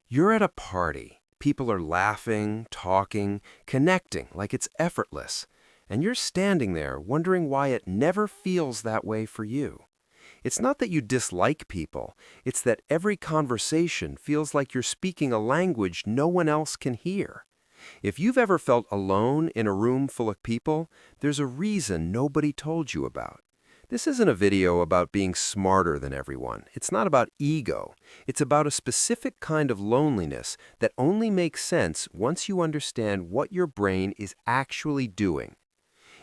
You're at a party. People are laughing, talking, connecting like it's effortless. And you're standing there wondering why it never feels that way for you. It's not that you dislike people, it's that every conversation feels like you're speaking a language no one else can hear. If you've ever felt alone in a room full of people, there's a reason nobody told you about. This isn't a video about being smarter than everyone. It's not about ego. It's about a specific kind of loneliness that only makes sense once you understand what your brain is actually doing.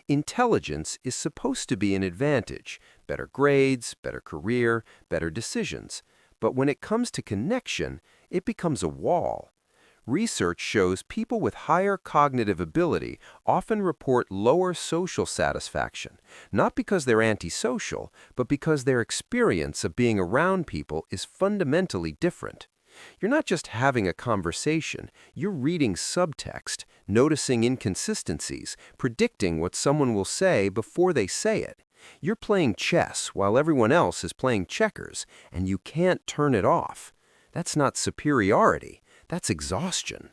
Intelligence is supposed to be an advantage, better grades, better career, better decisions. But when it comes to connection, it becomes a wall. Research shows people with higher cognitive ability often report lower social satisfaction, not because they're antisocial, but because their experience of being around people is fundamentally different. You're not just having a conversation, you're reading subtext, noticing inconsistencies, predicting what someone will say before they say it. You're playing chess while everyone else is playing checkers, and you can't turn it off. That's not superiority. That's exhaustion.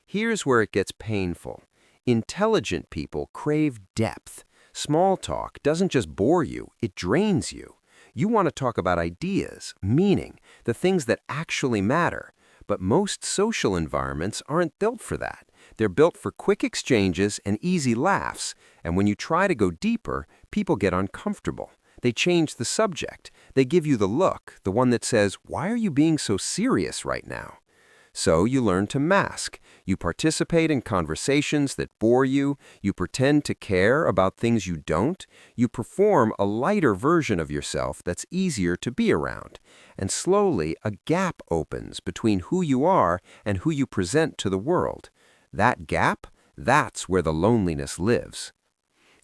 Here's where it gets painful. Intelligent people crave depth. Small talk doesn't just bore you, it drains you. You want to talk about ideas, meaning, the things that actually matter. But most social environments aren't built for that. They're built for quick exchanges and easy laughs. And when you try to go deeper, people get uncomfortable. They change the subject. They give you the look, the one that says, "Why are you being so serious right now?" So you learn to mask. You participate in conversations that bore you. You pretend to care about things you don't. You perform a lighter version of yourself that's easier to be around. And slowly, a gap opens between who you are and who you present to the world. That gap, that's where the loneliness lives.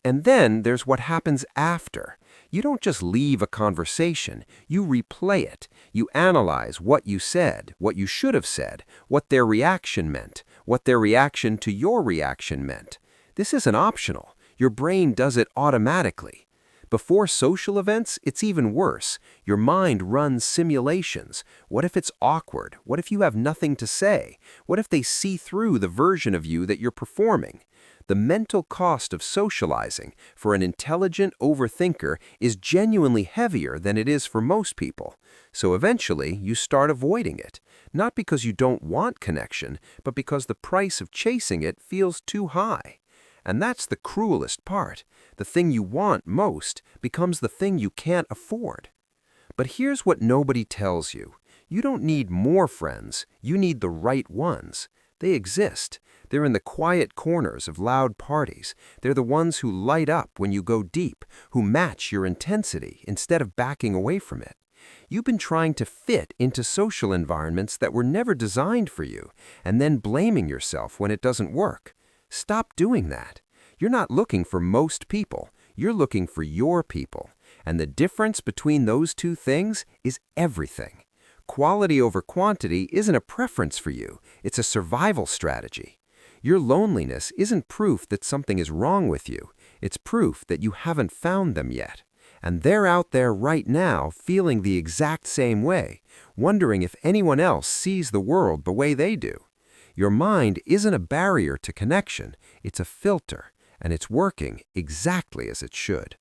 And then there's what happens after. You don't just leave a conversation, you replay it. You analyze what you said, what you should have said, what their reaction meant, what their reaction to your reaction meant. This isn't optional. Your brain does it automatically. Before social events, it's even worse. Your mind runs simulations. What if it's awkward? What if you have nothing to say? What if they see through the version of you that you're performing? The mental cost of socializing for an intelligent overthinker is genuinely heavier than it is for most people. So eventually, you start avoiding it. Not because you don't want connection, but because the price of chasing it feels too high. And that's the cruelest part. The thing you want most becomes the thing you can't afford. But here's what nobody tells you. You don't need more friends. You need the right ones. They exist. They're in the quiet corners of loud parties. They're the ones who light up when you go deep, who match your intensity instead of backing away from it. You've been trying to fit into social environments that were never designed for you, and then blaming yourself when it doesn't work. Stop doing that. You're not looking for most people. You're looking for your people. And the difference between those two things is everything. Quality over quantity isn't a preference for you. It's a survival strategy. Your loneliness isn't proof that something is wrong with you. It's proof that you haven't found them yet. And they're out there right now feeling the exact same way, wondering if anyone else sees the world the way they do. Your mind isn't a barrier to connection. It's a filter, and it's working exactly as it should.